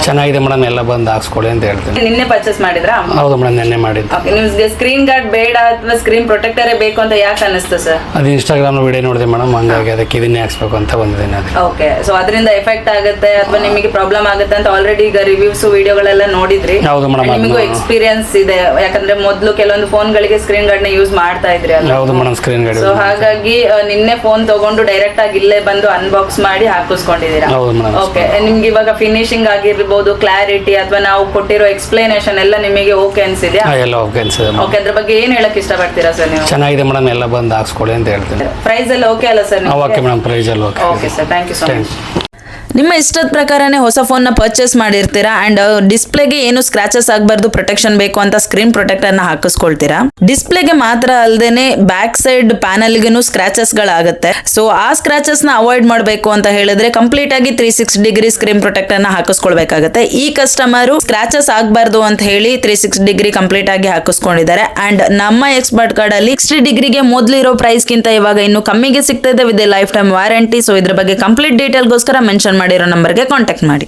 ಚೆನ್ನಾಗಿದೆ ಮೇಡಮ್, ಎಲ್ಲ ಬಂದು ಹಾಕ್ಸ್ಕೊಳ್ಳಿ ಅಂತ ಹೇಳ್ತೀನಿ. ನಿನ್ನೆ ಪರ್ಚೇಸ್ ಮಾಡಿದ್ರಾ? ಹೌದು ಮೇಡಮ್, ನೆನ್ನೆ ಮಾಡಿದ್ದು. ನಿಮ್ಗೆ ಸ್ಕ್ರೀನ್ ಗಾರ್ಡ್ ಬೇಡ ಅಥವಾ ಸ್ಕ್ರೀನ್ ಪ್ರೊಟೆಕ್ಟರೇ ಬೇಕು ಅಂತ ಯಾಕೆ ಅನಿಸ್ತು ಸರ್? ಅದು ಇನ್ಸ್ಟಾಗ್ರಾಮ್ ವಿಡಿಯೋ ನೋಡಿದೆ ಮೇಡಮ್, ಹಂಗಾಗಿ ಅದಕ್ಕೆ ಇದನ್ನೇ ಹಾಕ್ಸ್ಬೇಕು ಅಂತ ಬಂದಿದ್ದೀನಿ. ಅದಕ್ಕೆ ಓಕೆ, ಸೊ ಅದರಿಂದ ಎಫೆಕ್ಟ್ ಆಗುತ್ತೆ ಅಥವಾ ನಿಮಗೆ ಪ್ರಾಬ್ಲಮ್ ಆಗುತ್ತೆ ಅಂತ ಆಲ್ರೆಡಿ ಈಗ ರಿವ್ಯೂಸ್ ವಿಡಿಯೋಗಳೆಲ್ಲ ನೋಡಿದ್ರಿ? ಹೌದು ಮೇಡಮ್, ನಿಮಗೂ ಎಕ್ಸ್ಪೀರಿಯನ್ಸ್ ಇದೆ, ಯಾಕಂದ್ರೆ ಮೊದಲು ಕೆಲವೊಂದು ಫೋನ್ಗಳಿಗೆ ಸ್ಕ್ರೀನ್ ಗಾರ್ಡ್ ನ ಯೂಸ್ ಮಾಡ್ತಾ ಇದ್ರಿ ಅಲ್ಲ? ಹೌದು ಮೇಡಮ್, ಸ್ಕ್ರೀನ್ ಗಾರ್ಡ್. ಸೊ ಹಾಗಾಗಿ ನಿನ್ನೆ ಫೋನ್ ತಗೊಂಡು ಡೈರೆಕ್ಟ್ ಆಗಿ ಇಲ್ಲೇ ಬಂದು ಅನ್ಬಾಕ್ಸ್ ಮಾಡಿ ಹಾಕಿಸ್ಕೊಂಡಿದ್ದೀರಾ? ಹೌದು ಮೇಡಮ್. ಓಕೆ, ನಿಮ್ಗೆ ಇವಾಗ ಫಿನಿಶಿಂಗ್ ಆಗಿರ್ಬೋದು, ಕ್ಲಾರಿಟಿ ಅಥವಾ ನಾವು ಕೊಟ್ಟಿರೋ ಎಕ್ಸ್ಪ್ಲನೇಷನ್ ಎಲ್ಲ ನಿಮಗೆ ಓಕೆ ಅನ್ಸಿದ್ಯಾ? ಎಲ್ಲ ಓಕೆ ಅನ್ಸಿದೆ. ಓಕೆ, ಅದ್ರ ಬಗ್ಗೆ ಏನ್ ಹೇಳಕ್ ಇಷ್ಟಪಡ್ತೀರಾ ಸರ್ ನೀವು? ಚೆನ್ನಾಗಿದೆ ಮೇಡಮ್, ಎಲ್ಲ ಬಂದು ಹಾಕ್ಸ್ಕೊಳ್ಳಿ ಅಂತ ಹೇಳ್ತೀನಿ. ಪ್ರೈಸ್ ಎಲ್ಲ ಓಕೆ ಅಲ್ಲ ಸರ್? ಓಕೆ ಮೇಡಮ್, ಪ್ರೈಸ್ ಎಲ್ಲ okay. Okay sir, thank you so much. ನಿಮ್ಮ ಇಷ್ಟದ ಪ್ರಕಾರನೇ ಹೊಸ ಫೋನ್ನ ಪರ್ಚೇಸ್ ಮಾಡಿರ್ತೀರಾ ಅಂಡ್ ಡಿಸ್ಪ್ಲೇಗೆ ಏನು ಸ್ಕ್ರಾಚಸ್ ಆಗಬಾರ್ದು, ಪ್ರೊಟೆಕ್ಷನ್ ಬೇಕು ಅಂತ ಸ್ಕ್ರೀನ್ ಪ್ರೊಟೆಕ್ಟರ್ನ ಹಾಕಿಸ್ಕೊಳ್ತೀರಾ. ಡಿಸ್ಪ್ಲೇಗೆ ಮಾತ್ರ ಅಲ್ಲದೇನೆ ಬ್ಯಾಕ್ ಸೈಡ್ ಪ್ಯಾನಲ್ಗೂ ಸ್ಕ್ರಾಚಸ್ಗಳಾಗುತ್ತೆ. ಸೊ ಆ ಸ್ಕ್ರಾಚಸ್ನ ಅವಾಯ್ಡ್ ಮಾಡಬೇಕು ಅಂತ ಹೇಳಿದ್ರೆ ಕಂಪ್ಲೀಟ್ ಆಗಿ 360 ಡಿಗ್ರಿ ಸ್ಕ್ರೀನ್ ಪ್ರೊಟೆಕ್ಟರ್ನ ಹಾಕಿಸ್ಕೊಳ್ಬೇಕಾಗುತ್ತೆ. ಈ ಕಸ್ಟಮರು ಸ್ಕ್ರಾಚಸ್ ಆಗಬಾರ್ದು ಅಂತ ಹೇಳಿ 360 ಡಿಗ್ರಿ ಕಂಪ್ಲೀಟ್ ಆಗಿ ಹಾಕಿಸ್ಕೊಂಡಿದ್ದಾರೆ. ಅಂಡ್ ನಮ್ಮ ಎಕ್ಸ್ಪರ್ಟ್ ಕಾರ್ಡ್ ಅಲ್ಲಿ 60 ಡಿಗ್ರಿಗೆ ಮೊದಲಿರೋ ಪ್ರೈಸ್ ಗಿಂತ ಇವಾಗ ಇನ್ನು ಕಮ್ಮಿಗೆ ಸಿಗ್ತಾ ಇದೆ with life time warranty. So ಇದ್ರ ಬಗ್ಗೆ ಕಂಪ್ಲೀಟ್ ಡೀಟೇಲ್ಗೋಸ್ಕರ ಮೆನ್ಷನ್ ಮಾಡಿರೋ ನಂಬರ್ಗೆ ಕಾಂಟ್ಯಾಕ್ಟ್ ಮಾಡಿ.